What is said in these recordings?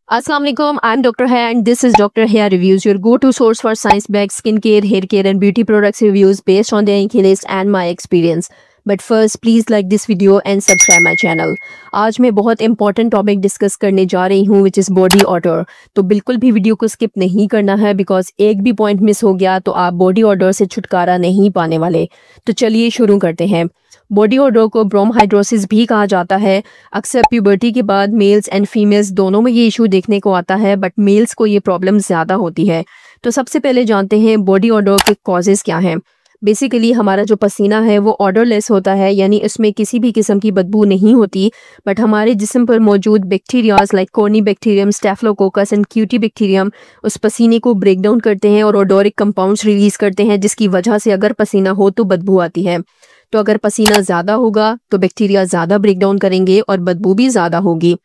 Assalamu alaikum. I'm Dr. Haya and this is Dr. Haya Reviews, your go-to source for science-backed skincare, hair care and beauty products reviews based on the Anki list and my experience. But first, please like this video and subscribe my channel. आज मैं बहुत important topic discuss करने जा रही हूँ which is body order. तो बिल्कुल भी वीडियो को स्किप नहीं करना है बिकॉज एक भी पॉइंट मिस हो गया तो आप बॉडी ऑडर से छुटकारा नहीं पाने वाले। तो चलिए शुरू करते हैं। बॉडी ऑडर को ब्रोमहाइड्रोसिस भी कहा जाता है। अक्सर प्यूबर्टी के बाद मेल्स एंड फीमेल्स दोनों में ये इशू देखने को आता है, बट मेल्स को ये प्रॉब्लम ज़्यादा होती है। तो सबसे पहले जानते हैं बॉडी ऑडर के कॉजेज़ क्या हैं। बेसिकली हमारा जो पसीना है वो ऑर्डरलेस होता है, यानी इसमें किसी भी किस्म की बदबू नहीं होती, बट हमारे जिस्म पर मौजूद bacterias like Corynebacterium, Staphylococcus and Cutibacterium उस पसीने को ब्रेक डाउन करते हैं और ओडोरिक कंपाउंड्स रिलीज करते हैं, जिसकी वजह से अगर पसीना हो तो बदबू आती है। तो अगर पसीना ज़्यादा होगा तो बैक्टीरिया ज़्यादा ब्रेक डाउन करेंगे और बदबू भी ज़्यादा होगी।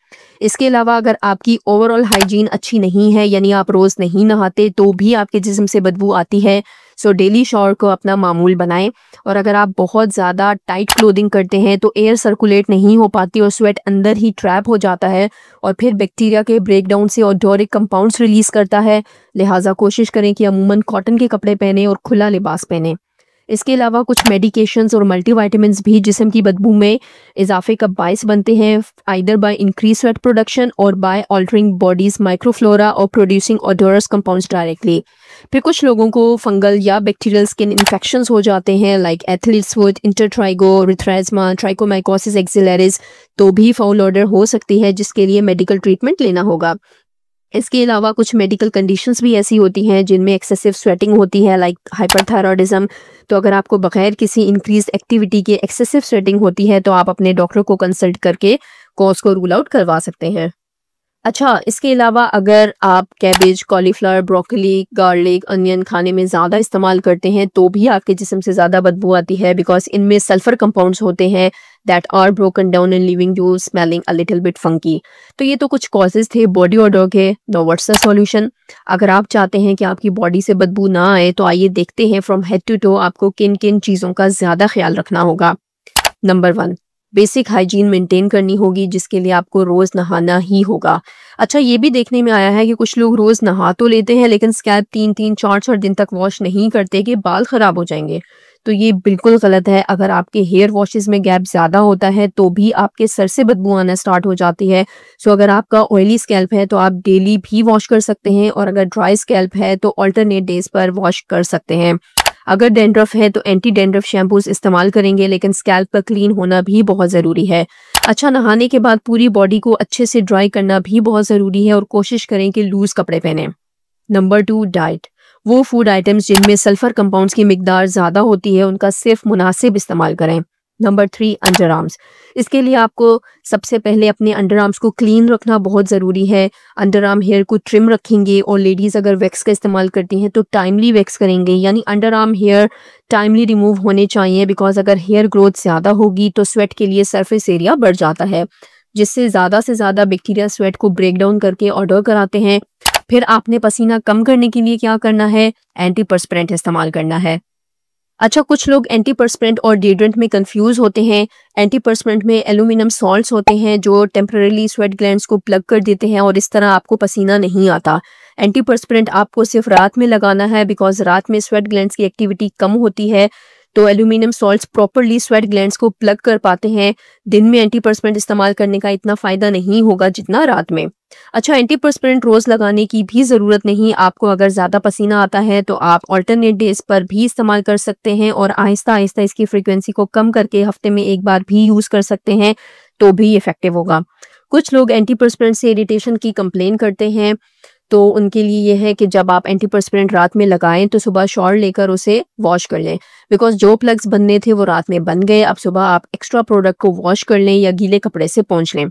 इसके अलावा अगर आपकी ओवरऑल हाइजीन अच्छी नहीं है, यानी आप रोज़ नहीं नहाते, तो भी आपके जिस्म से बदबू आती है। सो डेली शॉवर को अपना मामूल बनाएं। और अगर आप बहुत ज़्यादा टाइट क्लोथिंग करते हैं तो एयर सर्कुलेट नहीं हो पाती और स्वेट अंदर ही ट्रैप हो जाता है और फिर बैक्टीरिया के ब्रेकडाउन से ओडोरिक कंपाउंड्स रिलीज करता है। लिहाजा कोशिश करें कि अमूमन कॉटन के कपड़े पहने और खुला लिबास पहने। इसके अलावा कुछ मेडिकेशंस और मल्टीविटामिन्स भी जिस्म की बदबू में इजाफे का बायस बनते हैं, either by increase sweat production और बाय ऑल्टरिंग बॉडीज माइक्रोफ्लोरा और प्रोड्यूसिंग ओडोरस कंपाउंड्स डायरेक्टली। फिर कुछ लोगों को फंगल या बैक्टीरियल स्किन इन्फेक्शंस हो जाते हैं लाइक एथलीट्स फुट, इंटरट्राइगो, रिथ्रेजमा, ट्राइकोमाइकोसिस एक्सिलरिस, तो भी फाउल ऑर्डर हो सकती है जिसके लिए मेडिकल ट्रीटमेंट लेना होगा। इसके अलावा कुछ मेडिकल कंडीशंस भी ऐसी होती हैं जिनमें एक्सेसिव स्वेटिंग होती है लाइक हाइपरथायरॉयडिज्म। तो अगर आपको बगैर किसी इंक्रीज एक्टिविटी के एक्सेसिव स्वेटिंग होती है तो आप अपने डॉक्टर को कंसल्ट करके कॉज को रूल आउट करवा सकते हैं। अच्छा, इसके अलावा अगर आप cabbage, cauliflower, broccoli, garlic, onion खाने में ज़्यादा इस्तेमाल करते हैं तो भी आपके जिस्म से ज़्यादा बदबू आती है बिकॉज इनमें सल्फर कंपाउंड्स होते हैं that are broken down and leaving you smelling a little bit funky. तो ये तो कुछ कॉजेज़ थे बॉडी ऑडर के। No what's the solution. अगर आप चाहते हैं कि आपकी बॉडी से बदबू ना आए तो आइए देखते हैं फ्रॉम हेड टू टो आपको किन किन चीज़ों का ज़्यादा ख्याल रखना होगा। नंबर 1, बेसिक हाइजीन मेंटेन करनी होगी, जिसके लिए आपको रोज़ नहाना ही होगा। अच्छा, ये भी देखने में आया है कि कुछ लोग रोज़ नहा तो लेते हैं लेकिन स्कैल्प 3-3, 4-4 दिन तक वॉश नहीं करते कि बाल ख़राब हो जाएंगे। तो ये बिल्कुल गलत है। अगर आपके हेयर वॉशेस में गैप ज़्यादा होता है तो भी आपके सर से बदबू आना स्टार्ट हो जाती है। सो अगर आपका ऑयली स्कैल्प है तो आप डेली भी वॉश कर सकते हैं और अगर ड्राई स्कैल्प है तो अल्टरनेट डेज पर वॉश कर सकते हैं। अगर डैंड्रफ है तो एंटी डैंड्रफ शैम्पूज इस्तेमाल करेंगे, लेकिन स्कैल्प का क्लीन होना भी बहुत ज़रूरी है। अच्छा, नहाने के बाद पूरी बॉडी को अच्छे से ड्राई करना भी बहुत ज़रूरी है और कोशिश करें कि लूज़ कपड़े पहनें। Number 2, diet. वो फूड आइटम्स जिनमें सल्फर कंपाउंड्स की मिकदार ज़्यादा होती है उनका सिर्फ मुनासिब इस्तेमाल करें। Number 3, under arms. इसके लिए आपको सबसे पहले अपने अंडर आर्म्स को क्लीन रखना बहुत ज़रूरी है। अंडर आर्म हेयर को ट्रिम रखेंगे और लेडीज़ अगर वैक्स का इस्तेमाल करती हैं तो टाइमली वैक्स करेंगे, यानी under arm hair timely remove होने चाहिए बिकॉज अगर हेयर ग्रोथ ज़्यादा होगी तो स्वेट के लिए सरफेस एरिया बढ़ जाता है, जिससे ज़्यादा से ज़्यादा बैक्टीरिया स्वेट को ब्रेक डाउन करके ऑर्डर कराते हैं। फिर आपने पसीना कम करने के लिए क्या करना है? एंटीपर्स्पिरेंट इस्तेमाल करना है। अच्छा, कुछ लोग एंटीपर्स्पिरेंट और डिओड्रेंट में कंफ्यूज होते हैं। एंटीपर्स्पिरेंट में एल्यूमिनियम सॉल्ट्स होते हैं जो टेम्परेरी स्वेट ग्लैंड्स को प्लग कर देते हैं और इस तरह आपको पसीना नहीं आता। एंटीपर्स्पिरेंट आपको सिर्फ रात में लगाना है बिकॉज रात में स्वेट ग्लैंड्स की एक्टिविटी कम होती है, तो aluminium salts properly sweat glands को प्लग कर पाते हैं। दिन में एंटीपर्स्पिरेंट इस्तेमाल करने का इतना फ़ायदा नहीं होगा जितना रात में। अच्छा, एंटीपर्स्पिरेंट रोज़ लगाने की भी ज़रूरत नहीं। आपको अगर ज़्यादा पसीना आता है तो आप अल्टरनेट डेज पर भी इस्तेमाल कर सकते हैं और आहिस्ता आहिस्ता इसकी फ्रीक्वेंसी को कम करके हफ्ते में एक बार भी यूज़ कर सकते हैं, तो भी इफ़ेक्टिव होगा। कुछ लोग एंटीपर्स्पिरेंट से इरिटेशन की कंप्लेन करते हैं, तो उनके लिए यह है कि जब आप एंटीपर्स्पिरेंट रात में लगाएं तो सुबह शॉवर लेकर उसे वॉश कर लें बिकॉज जो प्लग्स बनने थे वो रात में बन गए। अब सुबह आप एक्स्ट्रा प्रोडक्ट को वॉश कर लें या गीले कपड़े से पोंछ लें।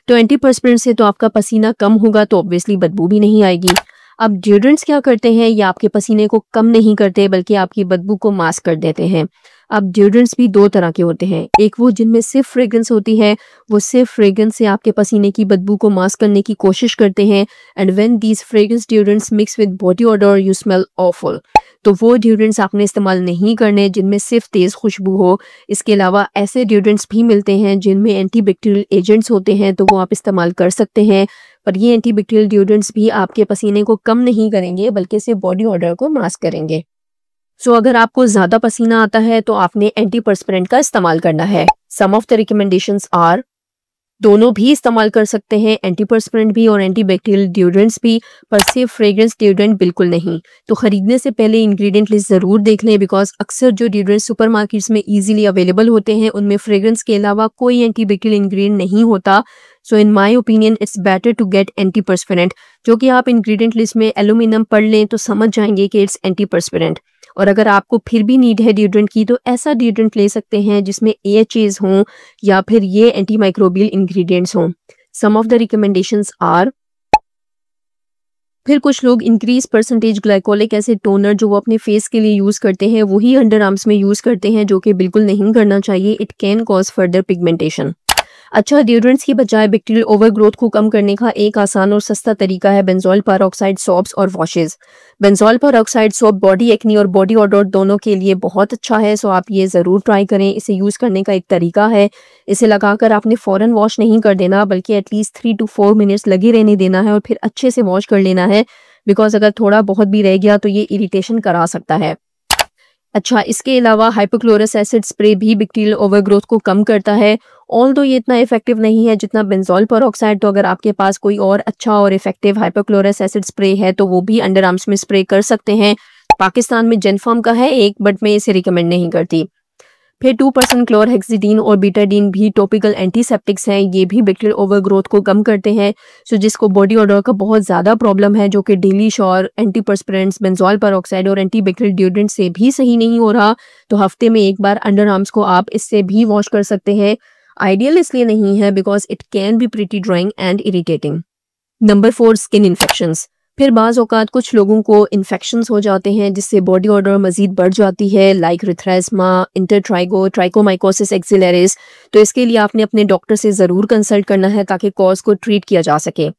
तो एंटीपर्स्पिरेंट से तो आपका पसीना कम होगा तो ऑब्वियसली बदबू भी नहीं आएगी। अब डिओड्रेंट्स क्या करते हैं? ये आपके पसीने को कम नहीं करते बल्कि आपकी बदबू को मास्क कर देते हैं। अब डिओड्रेंट्स भी 2 तरह के होते हैं। एक वो जिनमें सिर्फ फ्रेग्रेंस होती है, वो सिर्फ फ्रेग्रेंस से आपके पसीने की बदबू को मास्क करने की कोशिश करते हैं। And when these fragrance deodorants mix with body order you smell awful. तो वो डिओड्रेंट्स आपने इस्तेमाल नहीं करने जिनमें सिर्फ तेज़ खुशबू हो। इसके अलावा ऐसे डिओड्रेंट्स भी मिलते हैं जिनमें एंटीबैक्टीरियल एजेंट्स होते हैं, तो वो आप इस्तेमाल कर सकते हैं। और ये एंटीबैक्टीरियल डिओड्रेंट्स भी आपके पसीने को कम नहीं करेंगे बल्कि सिर्फ बॉडी ऑडर को मास्क करेंगे। सो अगर आपको ज़्यादा पसीना आता है तो आपने एंटीपर्स्पिरेंट का इस्तेमाल करना है। सम ऑफ द रिकमेंडेशंस आर, दोनों भी इस्तेमाल कर सकते हैं, एंटीपर्स्पिरेंट भी और एंटीबैक्टीरियल डिओड्रेंट्स भी, पर सिर्फ फ्रेग्रेंस डिओड्रेंट बिल्कुल नहीं। तो खरीदने से पहले इंग्रेडिएंट लिस्ट ज़रूर देख लें, बिकॉज अक्सर जो डिओड्रेंट सुपरमार्केट्स में इजीली अवेलेबल होते हैं उनमें फ्रेग्रेंस के अलावा कोई एंटीबैक्टीरियल इंग्रेडिएंट नहीं होता। So in my opinion it's better to get antiperspirant, जो कि आप इंग्रेडिएंट लिस्ट में एल्यूमिनियम पढ़ लें तो समझ जाएंगे कि इट्स एंटीपर्स्पिरेंट। और अगर आपको फिर भी नीड है डिओड्रेंट की तो ऐसा डिओड्रेंट ले सकते हैं जिसमें AHAs हों या फिर ये एंटी माइक्रोबियल इंग्रेडिएंट्स हों। सम ऑफ द रिकमेंडेशंस आर, फिर कुछ लोग increase percentage glycolic acid toner जो वो अपने फेस के लिए यूज़ करते हैं वही अंडर आर्म्स में यूज़ करते हैं, जो कि बिल्कुल नहीं करना चाहिए। It can cause further pigmentation. अच्छा, डिओड्रेंट्स की बजाय बैक्टीरियल ओवरग्रोथ को कम करने का एक आसान और सस्ता तरीका है बेंजोल पेरोक्साइड सोप्स और washes. Benzoyl peroxide soap body acne और बॉडी ऑडर दोनों के लिए बहुत अच्छा है, सो आप ये ज़रूर ट्राई करें। इसे यूज़ करने का एक तरीका है, इसे लगाकर आपने फ़ौरन वॉश नहीं कर देना बल्कि एटलीस्ट 3 to 4 मिनट्स लगे रहने देना है और फिर अच्छे से वॉश कर लेना है, बिकॉज अगर थोड़ा बहुत भी रह गया तो ये इरिटेशन करा सकता है। अच्छा, इसके अलावा हाइपोक्लोरस एसिड स्प्रे भी बैक्टीरियल ओवरग्रोथ को कम करता है, ऑल्दो ये इतना इफेक्टिव नहीं है जितना बेंजोल पेरोक्साइड। तो अगर आपके पास कोई और अच्छा और इफेक्टिव हाइपोक्लोरस एसिड स्प्रे है तो वो भी अंडर आर्म्स में स्प्रे कर सकते हैं। पाकिस्तान में जेनफॉर्म का है एक, बट मैं इसे रिकमेंड नहीं करती। फिर 2% क्लोरहेक्सिडीन और बीटाडीन भी टॉपिकल एंटीसेप्टिक्स हैं, ये भी बैक्टीरियल ओवरग्रोथ को कम करते हैं। सो जिसको बॉडी ऑडर का बहुत ज़्यादा प्रॉब्लम है, जो कि डेली शॉर, एंटीपर्स्पिरेंट्स, बेंजोल पेरोक्साइड और एंटीबैक्टीरियल डिओड्रेंट से भी सही नहीं हो रहा, तो हफ्ते में एक बार अंडर आर्म्स को आप इससे भी वॉश कर सकते हैं। आइडियल इसलिए नहीं है because it can be pretty drawing and irritating. Number 4, skin infections. फिर बाज़ औक़ात कुछ लोगों को इन्फेक्शंस हो जाते हैं जिससे बॉडी ऑडर मज़ीद बढ़ जाती है, लाइक रिथ्रेस्मा, इंटरट्राइगो, ट्राइकोमाइकोसिस एक्सिलरिस। तो इसके लिए आपने अपने डॉक्टर से ज़रूर कंसल्ट करना है ताकि कॉज को ट्रीट किया जा सके।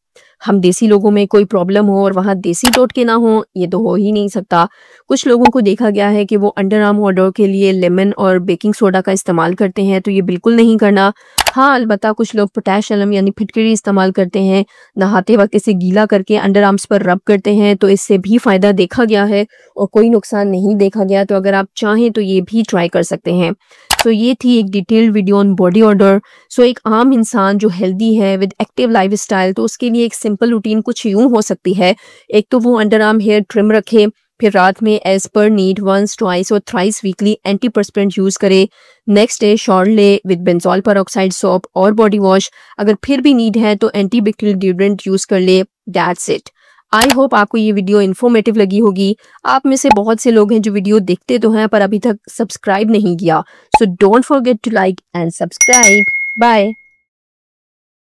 हम देसी लोगों में कोई प्रॉब्लम हो और वहाँ देसी टोटके ना हो, ये तो हो ही नहीं सकता। कुछ लोगों को देखा गया है कि वो अंडर आर्म ऑडर के लिए लेमन और बेकिंग सोडा का इस्तेमाल करते हैं, तो ये बिल्कुल नहीं करना। हाँ, अलबत्ता कुछ लोग पोटैश अलम यानी फिटकरी इस्तेमाल करते हैं, नहाते वक्त इसे गीला करके अंडर आर्म्स पर रब करते हैं, तो इससे भी फ़ायदा देखा गया है और कोई नुकसान नहीं देखा गया। तो अगर आप चाहें तो ये भी ट्राई कर सकते हैं। सो ये थी एक detailed video on body odour. So एक आम इंसान जो हेल्दी है विद एक्टिव लाइफस्टाइल, तो उसके लिए एक सिंपल रूटीन कुछ यूँ हो सकती है। एक तो वो अंडर आर्म हेयर ट्रिम रखे, फिर रात में as per need once, twice और थ्राइस वीकली एंटीपर्स्पिरेंट यूज़ करे। नेक्स्ट डे शॉवर ले विद बेंजोल पेरोक्साइड सोप और बॉडी वॉश। अगर फिर भी नीड है तो एंटीबैक्टीरियल डिओड्रेंट यूज़ कर ले। That's it. आई होप आपको ये वीडियो इन्फॉर्मेटिव लगी होगी। आप में से बहुत से लोग हैं जो वीडियो देखते तो हैं पर अभी तक सब्सक्राइब नहीं किया, so don't forget to like and subscribe. Bye.